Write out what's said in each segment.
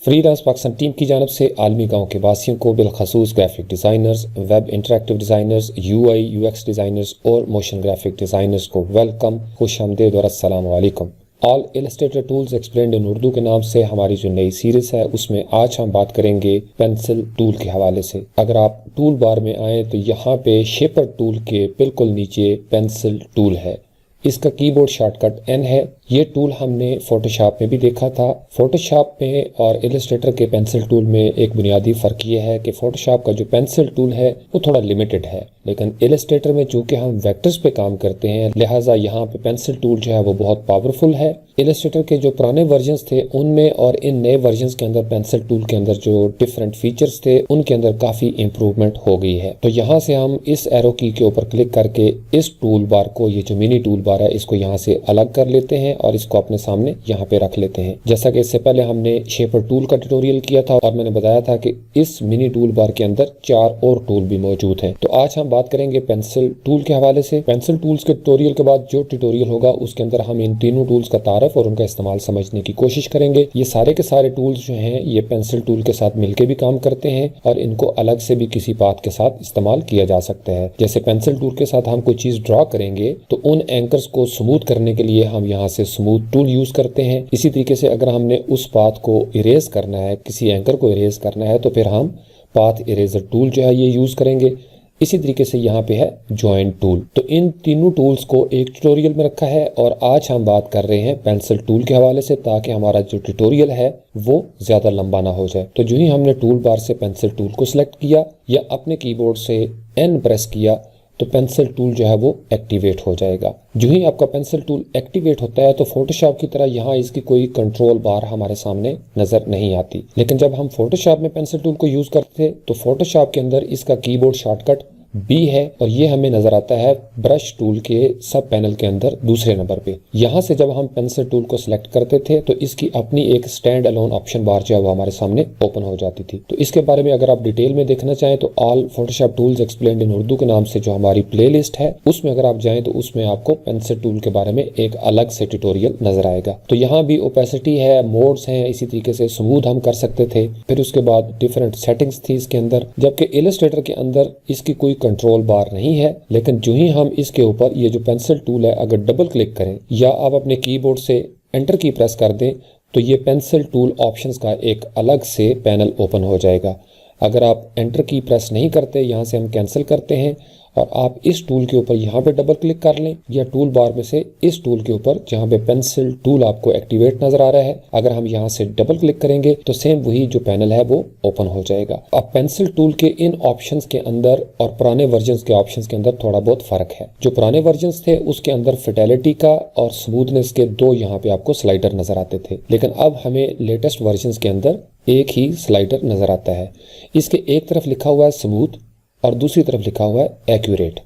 Freelance Pakistan team की जानब से आलमी गाँव के वासियों को बिलखसूस graphic designers, web interactive designers, UI UX designers और मोशन ग्राफिक डिज़ाइनर्स को वेलकम, खुशामदीद और अस्सलाम वालेकुम। All Illustrator tools explained in Urdu के नाम से हमारी जो नई सीरीज़ है उसमें आज हम बात करेंगे पेंसिल टूल के हवाले से। अगर आप टूल बार में आएँ तो यहाँ पे शेपर टूल के बिल्कुल नीचे पेंसिल टूल है। इसका कीबोर्ड शॉर्टकट N है। ये टूल हमने फोटोशॉप में भी देखा था। फोटोशॉप में और इलस्ट्रेटर के पेंसिल टूल में एक बुनियादी फ़र्क ये है कि फोटोशॉप का जो पेंसिल टूल है वो थोड़ा लिमिटेड है, लेकिन इलस्ट्रेटर में चूंकि हम वेक्टर्स पे काम करते हैं लिहाजा यहाँ पे पेंसिल टूल जो है वो बहुत पावरफुल है। इलस्ट्रेटर के जो पुराने वर्जन्स थे उनमें और इन नए वर्जन्स के अंदर पेंसिल टूल के अंदर जो डिफरेंट फीचर्स थे उनके अंदर काफ़ी इम्प्रूवमेंट हो गई है। तो यहाँ से हम इस एरो की के ऊपर क्लिक करके इस टूल बार को, ये जो मिनी टूल बार है, इसको यहाँ से अलग कर लेते हैं और इसको अपने सामने यहाँ पे रख लेते हैं। जैसा कि इससे पहले हमने शेपर टूल का ट्यूटोरियल किया था और मैंने बताया था कि इस मिनी टूल बार के अंदर 4 और टूल भी मौजूद हैं। तो आज हम बात करेंगे पेंसिल टूल के हवाले से। पेंसिल टूल्स के ट्यूटोरियल के बाद जो ट्यूटोरियल होगा उसके अंदर हम इन तीनों टूल्स का तारफ और उनका इस्तेमाल समझने की कोशिश करेंगे। ये सारे के सारे टूल्स जो हैं ये पेंसिल टूल के साथ मिलकर भी काम करते हैं और इनको अलग से भी किसी पाथ के साथ इस्तेमाल किया जा सकता है। जैसे पेंसिल टूल के साथ हम कोई चीज ड्रॉ करेंगे तो उन एंकर्स को स्मूथ करने के लिए हम यहाँ से स्मूथ टूल यूज करते हैं। इसी तरीके से अगर हमने उस पाथ को इरेज करना है, किसी एंकर को इरेज करना है, तो फिर हम पाथ इरेजर टूल जो है ये यूज करेंगे। इसी तरीके से यहाँ पे है जॉइंट टूल। तो इन तीनों टूल्स को एक ट्यूटोरियल में रखा है और आज हम बात कर रहे हैं पेंसिल टूल के हवाले से, ताकि हमारा जो ट्यूटोरियल है वो ज्यादा लंबा ना हो जाए। तो जो ही हमने टूल बार से पेंसिल टूल को सिलेक्ट किया या अपने कीबोर्ड से N प्रेस किया तो पेंसिल टूल जो है वो एक्टिवेट हो जाएगा। जो ही आपका पेंसिल टूल एक्टिवेट होता है तो फोटोशॉप की तरह यहाँ इसकी कोई कंट्रोल बार हमारे सामने नजर नहीं आती, लेकिन जब हम फोटोशॉप में पेंसिल टूल को यूज करते थे तो फोटोशॉप के अंदर इसका कीबोर्ड शॉर्टकट B है और ये हमें नजर आता है ब्रश टूल के सब पैनल के अंदर दूसरे नंबर पे। यहाँ से जब हम पेंसिल टूल को सिलेक्ट करते थे तो इसकी अपनी एक स्टैंड अलोन ऑप्शन बार जो है वो हमारे सामने ओपन हो जाती थी। तो इसके बारे में अगर आप डिटेल में देखना चाहें तो all Photoshop tools explained in Urdu के नाम से जो हमारी प्ले लिस्ट है उसमें अगर आप जाएं तो उसमें आपको पेंसिल टूल के बारे में एक अलग से ट्यूटोरियल नजर आएगा। तो यहाँ भी ओपेसिटी है, मोड्स हैं, इसी तरीके से स्मूथ हम कर सकते थे। फिर उसके बाद डिफरेंट सेटिंग्स थी इसके अंदर, जबकि इलस्ट्रेटर के अंदर इसकी कोई कंट्रोल बार नहीं है। लेकिन जो ही हम इसके ऊपर ये जो पेंसिल टूल है अगर डबल क्लिक करें या आप अपने कीबोर्ड से एंटर की प्रेस कर दें तो ये पेंसिल टूल ऑप्शंस का एक अलग से पैनल ओपन हो जाएगा। अगर आप एंटर की प्रेस नहीं करते, यहाँ से हम कैंसिल करते हैं और आप इस टूल के ऊपर यहाँ पे डबल क्लिक कर लें या टूल बार में से इस टूल के ऊपर जहाँ पे पेंसिल टूल आपको एक्टिवेट नजर आ रहा है, अगर हम यहाँ से डबल क्लिक करेंगे तो सेम वही जो पैनल है वो ओपन हो जाएगा। अब पेंसिल टूल के इन ऑप्शंस के अंदर और पुराने वर्जन्स के ऑप्शंस के अंदर थोड़ा बहुत फर्क है। जो पुराने वर्जन्स थे उसके अंदर फिडेलिटी का और स्मूथनेस के 2 यहाँ पे आपको स्लाइडर नजर आते थे, लेकिन अब हमें लेटेस्ट वर्जन्स के अंदर एक ही स्लाइडर नजर आता है। इसके एक तरफ लिखा हुआ है स्मूथ और दूसरी तरफ लिखा हुआ है एक्यूरेट।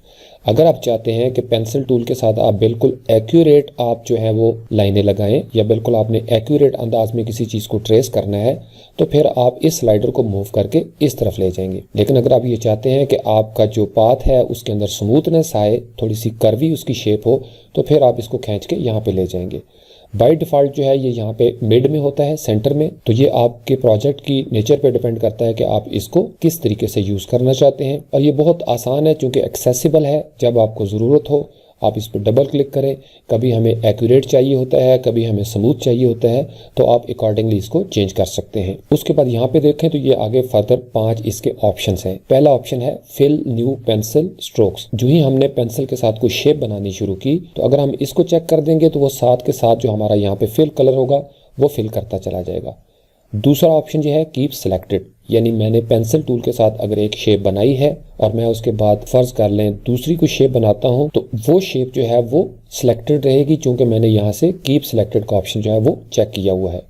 अगर आप चाहते हैं कि पेंसिल टूल के साथ आप बिल्कुल एक्यूरेट आप जो है वो लाइनें लगाएं या बिल्कुल आपने एक्यूरेट अंदाज में किसी चीज़ को ट्रेस करना है तो फिर आप इस स्लाइडर को मूव करके इस तरफ ले जाएंगे। लेकिन अगर आप ये चाहते हैं कि आपका जो पाथ है उसके अंदर स्मूथनेस आए, थोड़ी सी कर्वी उसकी शेप हो, तो फिर आप इसको खींच के यहाँ पे ले जाएंगे। बाय डिफ़ॉल्ट जो है ये यहाँ पे मिड में होता है, सेंटर में। तो ये आपके प्रोजेक्ट की नेचर पे डिपेंड करता है कि आप इसको किस तरीके से यूज़ करना चाहते हैं। और ये बहुत आसान है क्योंकि एक्सेसिबल है। जब आपको ज़रूरत हो आप इस पर डबल क्लिक करें। कभी हमें एक्यूरेट चाहिए होता है, कभी हमें स्मूथ चाहिए होता है, तो आप अकॉर्डिंगली इसको चेंज कर सकते हैं। उसके बाद यहाँ पे देखें तो ये आगे फर्दर 5 इसके ऑप्शंस हैं। पहला ऑप्शन है फिल न्यू पेंसिल स्ट्रोक्स। जो ही हमने पेंसिल के साथ कोई शेप बनानी शुरू की तो अगर हम इसको चेक कर देंगे तो वो साथ के साथ जो हमारा यहाँ पे फिल कलर होगा वो फिल करता चला जाएगा। दूसरा ऑप्शन जो है कीप सिलेक्टेड, यानी मैंने पेंसिल टूल के साथ अगर एक शेप बनाई है और मैं उसके बाद फर्ज कर लें दूसरी कोई शेप बनाता हूं तो वो शेप जो है वो सिलेक्टेड रहेगी, चूंकि मैंने यहाँ से कीप सिलेक्टेड का ऑप्शन जो है वो चेक किया हुआ है।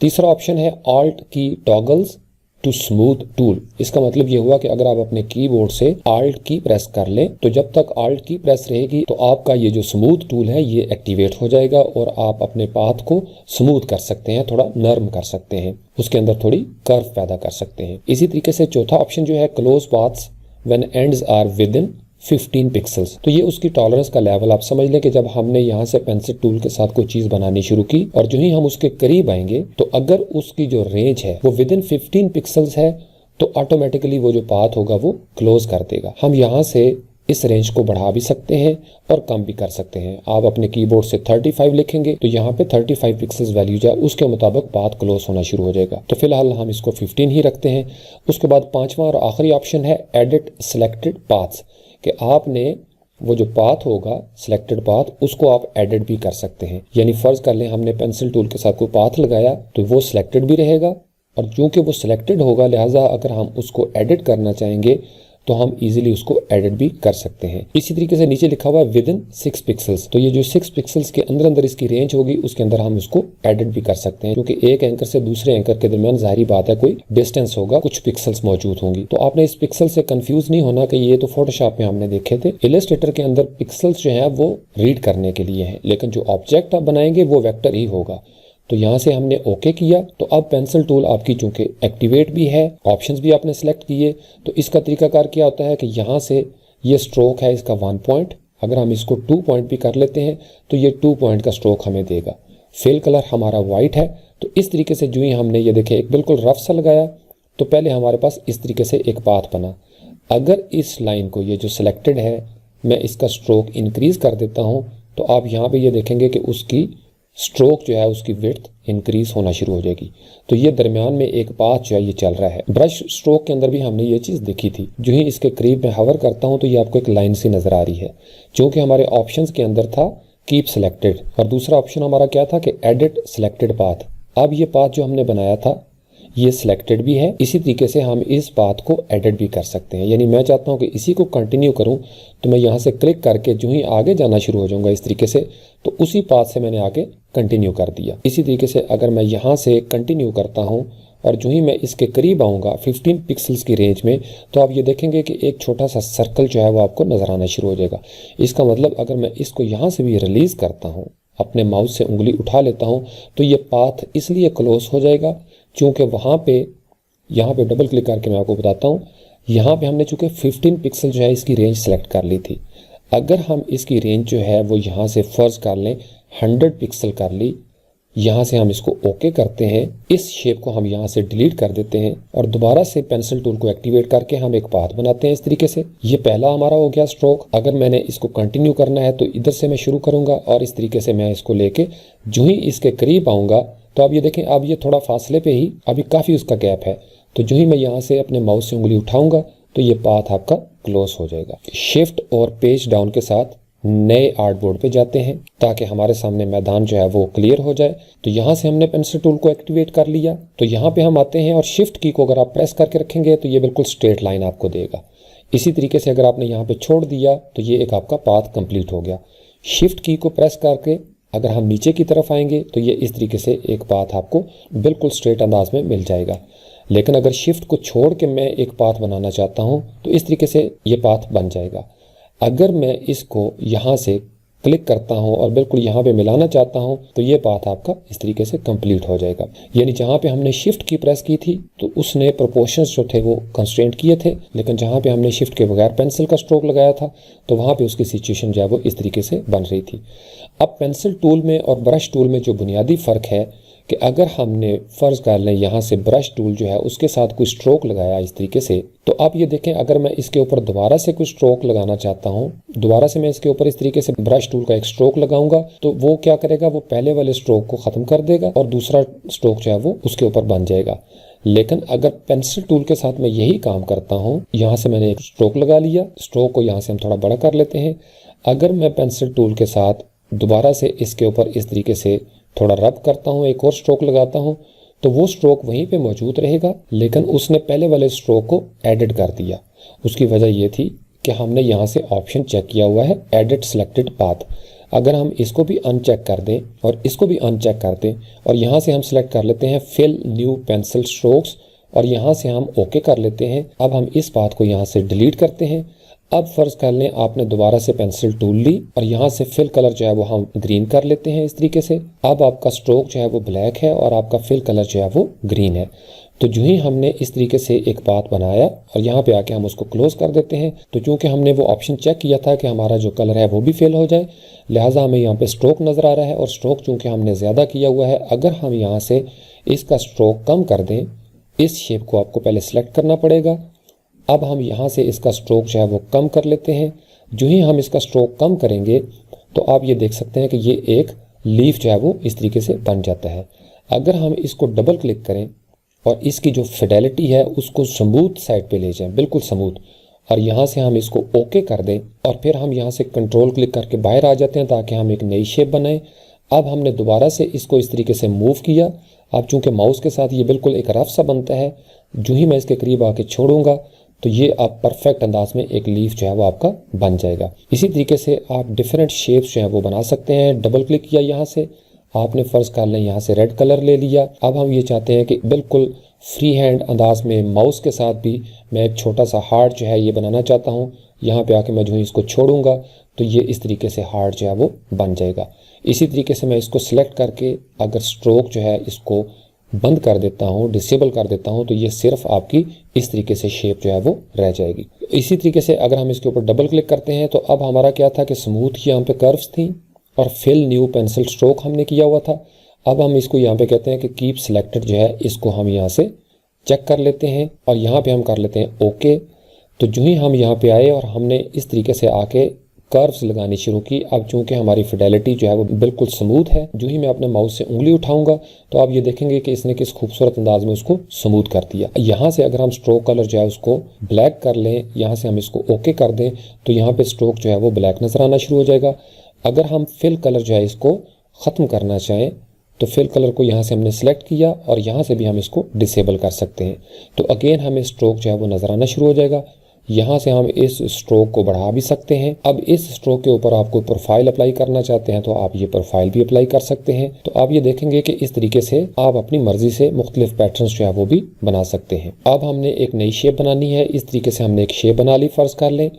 तीसरा ऑप्शन है ऑल्ट की टॉगल्स टू स्मूथ टूल। इसका मतलब ये हुआ कि अगर आप अपने कीबोर्ड से Alt की प्रेस कर लें तो जब तक Alt की प्रेस रहेगी तो आपका ये जो स्मूथ टूल है ये एक्टिवेट हो जाएगा और आप अपने पाथ को स्मूथ कर सकते हैं, थोड़ा नर्म कर सकते हैं, उसके अंदर थोड़ी कर्व पैदा कर सकते हैं। इसी तरीके से चौथा ऑप्शन जो है close paths when ends are within 15 pixels. तो ये उसकी टॉलरेंस का लेवल आप समझ लें कि जब हमने यहाँ से पेंसिल टूल के साथ कोई चीज बनानी शुरू की और जो ही हम उसके करीब आएंगे तो अगर उसकी जो रेंज है वो विद इन 15 पिक्सल्स है तो ऑटोमेटिकली वो जो पाथ होगा वो क्लोज कर देगा। हम यहाँ से इस रेंज को बढ़ा भी सकते हैं और कम भी कर सकते हैं। आप अपने कीबोर्ड से 35 लिखेंगे तो यहाँ पे 35 पिक्सल्स वैल्यू जो है उसके मुताबिक पाथ क्लोज होना शुरू हो जाएगा। तो फिलहाल हम इसको 15 ही रखते हैं। उसके बाद पांचवा और आखिरी ऑप्शन है एडिट सिलेक्टेड पाथ्स, कि आपने वो जो पाथ होगा सिलेक्टेड पाथ उसको आप एडिट भी कर सकते हैं। यानी फर्ज कर लें हमने पेंसिल टूल के साथ कोई पाथ लगाया तो वो सिलेक्टेड भी रहेगा और चूंकि वो सिलेक्टेड होगा लिहाजा अगर हम उसको एडिट करना चाहेंगे तो हम इजीली उसको एडिट भी कर सकते हैं। इसी तरीके से नीचे लिखा हुआ है विद इन 6 पिक्सल्स, तो ये जो 6 पिक्सल्स के अंदर अंदर इसकी रेंज होगी उसके अंदर हम उसको एडिट भी कर सकते हैं, क्योंकि एक एंकर से दूसरे एंकर के दरमियान जाहिर बात है कोई डिस्टेंस होगा, कुछ पिक्सल्स मौजूद होंगी। तो आपने इस पिक्सल से कंफ्यूज नहीं होना कि ये तो फोटोशॉप में हमने देखे थे। इलस्ट्रेटर के अंदर पिक्सल्स जो है वो रीड करने के लिए है, लेकिन जो ऑब्जेक्ट आप बनाएंगे वो वेक्टर ही होगा। तो यहाँ से हमने ओके किया तो अब पेंसिल टूल आपकी चूंकि एक्टिवेट भी है, ऑप्शंस भी आपने सेलेक्ट किए, तो इसका तरीकाकार क्या होता है कि यहाँ से ये स्ट्रोक है इसका 1 पॉइंट, अगर हम इसको 2 पॉइंट भी कर लेते हैं तो ये 2 पॉइंट का स्ट्रोक हमें देगा। फिल कलर हमारा वाइट है, तो इस तरीके से जो ही हमने ये देखे एक बिल्कुल रफ सा लगाया तो पहले हमारे पास इस तरीके से एक पाथ बना। अगर इस लाइन को ये जो सिलेक्टेड है मैं इसका स्ट्रोक इंक्रीज कर देता हूँ तो आप यहाँ पे ये देखेंगे कि उसकी स्ट्रोक जो है उसकी विड्थ इंक्रीज होना शुरू हो जाएगी। तो ये दरमियान में एक पाथ जो है ये चल रहा है। ब्रश स्ट्रोक के अंदर भी हमने ये चीज़ देखी थी, जो ही इसके करीब में हवर करता हूँ तो ये आपको एक लाइन सी नजर आ रही है, क्योंकि हमारे ऑप्शंस के अंदर था कीप सिलेक्टेड और दूसरा ऑप्शन हमारा क्या था कि एडिट सिलेक्टेड पाथ। अब ये पाथ जो हमने बनाया था ये सिलेक्टेड भी है, इसी तरीके से हम इस पाथ को एडिट भी कर सकते हैं। यानी मैं चाहता हूं कि इसी को कंटिन्यू करूं तो मैं यहां से क्लिक करके जो ही आगे जाना शुरू हो जाऊंगा इस तरीके से, तो उसी पाथ से मैंने आगे कंटिन्यू कर दिया। इसी तरीके से अगर मैं यहां से कंटिन्यू करता हूं और जो ही मैं इसके करीब आऊँगा 15 पिक्सल्स की रेंज में, तो आप ये देखेंगे कि एक छोटा सा सर्कल जो है वो आपको नजर आना शुरू हो जाएगा। इसका मतलब अगर मैं इसको यहाँ से भी रिलीज करता हूँ, अपने माउस से उंगली उठा लेता हूँ, तो ये पाथ इसलिए क्लोज हो जाएगा क्योंकि वहाँ पे यहाँ पे डबल क्लिक करके मैं आपको बताता हूँ, यहाँ पे हमने चूंकि 15 पिक्सल जो है इसकी रेंज सेलेक्ट कर ली थी। अगर हम इसकी रेंज जो है वो यहाँ से फर्ज कर लें 100 पिक्सल कर ली, यहाँ से हम इसको ओके करते हैं, इस शेप को हम यहाँ से डिलीट कर देते हैं और दोबारा से पेंसिल टूल को एक्टिवेट करके हम एक पाथ बनाते हैं इस तरीके से। ये पहला हमारा हो गया स्ट्रोक। अगर मैंने इसको कंटिन्यू करना है तो इधर से मैं शुरू करूंगा और इस तरीके से मैं इसको लेके जो ही इसके करीब आऊंगा तो आप ये देखें अब ये थोड़ा फासले पे ही अभी काफ़ी उसका गैप है, तो जो ही मैं यहाँ से अपने माउस से उंगली उठाऊंगा तो ये पाथ आपका क्लोज हो जाएगा। शिफ्ट और पेज डाउन के साथ नए आर्ट बोर्ड पे जाते हैं ताकि हमारे सामने मैदान जो है वो क्लियर हो जाए। तो यहाँ से हमने पेंसिल टूल को एक्टिवेट कर लिया, तो यहाँ पे हम आते हैं और शिफ्ट की को अगर आप प्रेस करके रखेंगे तो ये बिल्कुल स्ट्रेट लाइन आपको देगा। इसी तरीके से अगर आपने यहाँ पे छोड़ दिया तो ये एक आपका पाथ कंप्लीट हो गया। शिफ्ट की को प्रेस करके अगर हम नीचे की तरफ आएंगे तो ये इस तरीके से एक पाथ आपको बिल्कुल स्ट्रेट अंदाज में मिल जाएगा। लेकिन अगर शिफ्ट को छोड़ के मैं एक पाथ बनाना चाहता हूँ तो इस तरीके से ये पाथ बन जाएगा। अगर मैं इसको यहाँ से क्लिक करता हूँ और बिल्कुल यहाँ पे मिलाना चाहता हूँ तो ये पाथ आपका इस तरीके से कंप्लीट हो जाएगा। यानी जहाँ पे हमने शिफ्ट की प्रेस की थी तो उसने प्रोपोर्शंस जो थे वो कंस्ट्रेंट किए थे, लेकिन जहाँ पे हमने शिफ्ट के बगैर पेंसिल का स्ट्रोक लगाया था तो वहाँ पे उसकी सिचुएशन जो है वो इस तरीके से बन रही थी। अब पेंसिल टूल में और ब्रश टूल में जो बुनियादी फ़र्क है कि अगर हमने फ़र्ज़ कर लें यहाँ से ब्रश टूल जो है उसके साथ कोई स्ट्रोक लगाया इस तरीके से, तो आप ये देखें अगर मैं इसके ऊपर दोबारा से कोई स्ट्रोक लगाना चाहता हूँ, दोबारा से मैं इसके ऊपर इस तरीके से ब्रश टूल का एक स्ट्रोक लगाऊंगा तो वो क्या करेगा, वो पहले वाले स्ट्रोक को ख़त्म कर देगा और दूसरा स्ट्रोक जो है वो उसके ऊपर बन जाएगा। लेकिन अगर पेंसिल टूल के साथ मैं यही काम करता हूँ, यहाँ से मैंने एक स्ट्रोक लगा लिया, स्ट्रोक को यहाँ से हम थोड़ा बड़ा कर लेते हैं। अगर मैं पेंसिल टूल के साथ दोबारा से इसके ऊपर इस तरीके से थोड़ा रब करता हूँ, एक और स्ट्रोक लगाता हूँ, तो वो स्ट्रोक वहीं पे मौजूद रहेगा, लेकिन उसने पहले वाले स्ट्रोक को एडिट कर दिया। उसकी वजह ये थी कि हमने यहाँ से ऑप्शन चेक किया हुआ है एडिट सिलेक्टेड पाथ। अगर हम इसको भी अनचेक कर दें और इसको भी अनचेक कर दें और यहाँ से हम सिलेक्ट कर लेते हैं फिल न्यू पेंसिल स्ट्रोक्स और यहाँ से हम ओके कर लेते हैं। अब हम इस पाथ को यहाँ से डिलीट करते हैं। अब फर्ज कर लें आपने दोबारा से पेंसिल टूल ली और यहाँ से फिल कलर जो है वो हम ग्रीन कर लेते हैं इस तरीके से। अब आपका स्ट्रोक जो है वो ब्लैक है और आपका फिल कलर जो है वो ग्रीन है। तो जो ही हमने इस तरीके से एक बात बनाया और यहाँ पे आके हम उसको क्लोज कर देते हैं। तो चूंकि हमने वो ऑप्शन चेक किया था कि हमारा जो कलर है वो भी फेल हो जाए, लिहाजा हमें यहाँ पे स्ट्रोक नज़र आ रहा है और स्ट्रोक चूंकि हमने ज़्यादा किया हुआ है, अगर हम यहाँ से इसका स्ट्रोक कम कर दें, इस शेप को आपको पहले सेलेक्ट करना पड़ेगा। अब हम यहाँ से इसका स्ट्रोक जो है वो कम कर लेते हैं। जो ही हम इसका स्ट्रोक कम करेंगे तो आप ये देख सकते हैं कि ये एक लीफ जो है वो इस तरीके से बन जाता है। अगर हम इसको डबल क्लिक करें और इसकी जो फिडेलिटी है उसको स्मूथ साइड पे ले जाएं, बिल्कुल स्मूथ, और यहाँ से हम इसको ओके कर दें और फिर हम यहाँ से कंट्रोल क्लिक करके बाहर आ जाते हैं ताकि हम एक नई शेप बनाएं। अब हमने दोबारा से इसको इस तरीके से मूव किया। अब चूंकि माउस के साथ ये बिल्कुल एक रफ सा बनता है, जो ही मैं इसके करीब आके छोड़ूंगा तो ये आप परफेक्ट अंदाज में एक लीफ जो है वो आपका बन जाएगा। इसी तरीके से आप डिफरेंट शेप्स जो है वो बना सकते हैं। डबल क्लिक किया यहाँ से, आपने फर्ज कर लें यहाँ से रेड कलर ले लिया। अब हम ये चाहते हैं कि बिल्कुल फ्री हैंड अंदाज में माउस के साथ भी मैं एक छोटा सा हार्ट जो है ये बनाना चाहता हूँ। यहाँ पे आके मैं जो इसको छोड़ूंगा तो ये इस तरीके से हार्ट जो है वो बन जाएगा। इसी तरीके से मैं इसको सिलेक्ट करके अगर स्ट्रोक जो है इसको बंद कर देता हूँ, डिसेबल कर देता हूँ, तो ये सिर्फ आपकी इस तरीके से शेप जो है वो रह जाएगी। इसी तरीके से अगर हम इसके ऊपर डबल क्लिक करते हैं तो अब हमारा क्या था कि स्मूथ की यहाँ पे कर्व्स थी और फिल न्यू पेंसिल स्ट्रोक हमने किया हुआ था। अब हम इसको यहाँ पे कहते हैं कि कीप सिलेक्टेड जो है इसको हम यहाँ से चेक कर लेते हैं और यहाँ पे हम कर लेते हैं ओके। तो जो ही हम यहाँ पे आए और हमने इस तरीके से आके कर्व्स लगानी शुरू की। अब चूंकि हमारी फिडेलिटी जो है वो बिल्कुल स्मूथ है, जो ही मैं अपने माउस से उंगली उठाऊंगा तो आप ये देखेंगे कि इसने किस खूबसूरत अंदाज में उसको स्मूथ कर दिया। यहाँ से अगर हम स्ट्रोक कलर जो है उसको ब्लैक कर लें, यहाँ से हम इसको ओके कर दें तो यहाँ पे स्ट्रोक जो है वो ब्लैक नजर आना शुरू हो जाएगा। अगर हम फिल कलर जो है इसको ख़त्म करना चाहें तो फिल कलर को यहाँ से हमने सेलेक्ट किया और यहाँ से भी हम इसको डिसेबल कर सकते हैं। तो अगेन हमें स्ट्रोक जो है वो नजर आना शुरू हो जाएगा। यहाँ से हम इस स्ट्रोक को बढ़ा भी सकते हैं। अब इस स्ट्रोक के ऊपर आप कोई प्रोफाइल अप्लाई करना चाहते हैं तो आप ये प्रोफाइल भी अप्लाई कर सकते हैं। तो आप ये देखेंगे कि इस तरीके से आप अपनी मर्जी से मुख्तलिफ पैटर्न्स जो है वो भी बना सकते हैं। अब हमने एक नई शेप बनानी है। इस तरीके से हमने एक शेप बना ली, फर्ज कर लें,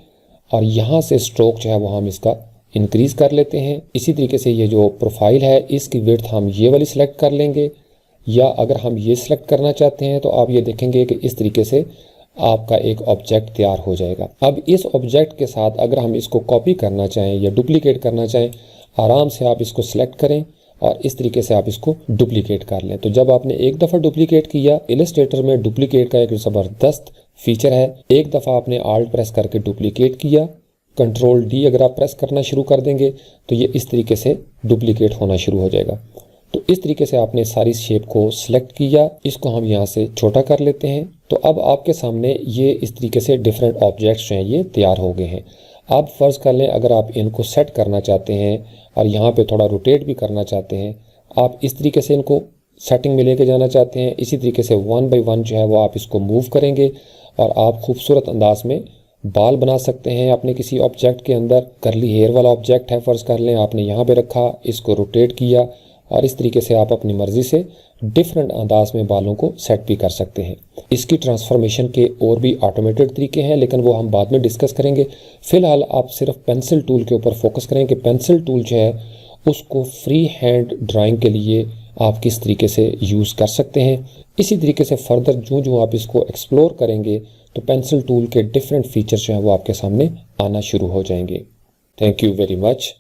और यहाँ से स्ट्रोक जो है वो हम इसका इंक्रीज कर लेते हैं। इसी तरीके से ये जो प्रोफाइल है इसकी विड्थ हम ये वाली सिलेक्ट कर लेंगे, या अगर हम ये सिलेक्ट करना चाहते हैं तो आप ये देखेंगे कि इस तरीके से आपका एक ऑब्जेक्ट तैयार हो जाएगा। अब इस ऑब्जेक्ट के साथ अगर हम इसको कॉपी करना चाहें या डुप्लीकेट करना चाहें, आराम से आप इसको सिलेक्ट करें और इस तरीके से आप इसको डुप्लीकेट कर लें। तो जब आपने एक दफ़ा डुप्लीकेट किया, इलस्ट्रेटर में डुप्लीकेट का एक ज़बरदस्त फीचर है। एक दफ़ा आपने आल्ट प्रेस करके डुप्लीकेट किया, कंट्रोल डी अगर आप प्रेस करना शुरू कर देंगे तो ये इस तरीके से डुप्लीकेट होना शुरू हो जाएगा। तो इस तरीके से आपने सारी शेप को सिलेक्ट किया, इसको हम यहाँ से छोटा कर लेते हैं। तो अब आपके सामने ये इस तरीके से डिफरेंट ऑब्जेक्ट्स हैं ये तैयार हो गए हैं। आप फर्ज कर लें अगर आप इनको सेट करना चाहते हैं और यहाँ पे थोड़ा रोटेट भी करना चाहते हैं, आप इस तरीके से इनको सेटिंग में लेके जाना चाहते हैं, इसी तरीके से 1 बाय 1 जो है वो आप इसको मूव करेंगे और आप खूबसूरत अंदाज में बाल बना सकते हैं अपने किसी ऑब्जेक्ट के अंदर। करली हेयर वाला ऑब्जेक्ट है, फर्ज कर लें आपने यहाँ पे रखा, इसको रोटेट किया और इस तरीके से आप अपनी मर्जी से डिफरेंट अंदाज में बालों को सेट भी कर सकते हैं। इसकी ट्रांसफॉर्मेशन के और भी ऑटोमेटेड तरीके हैं, लेकिन वो हम बाद में डिस्कस करेंगे। फिलहाल आप सिर्फ पेंसिल टूल के ऊपर फोकस करें कि पेंसिल टूल जो है उसको फ्री हैंड ड्राइंग के लिए आप किस तरीके से यूज़ कर सकते हैं। इसी तरीके से फर्दर जो आप इसको एक्सप्लोर करेंगे तो पेंसिल टूल के डिफरेंट फीचर्स जो हैं वो आपके सामने आना शुरू हो जाएंगे। Thank you very much.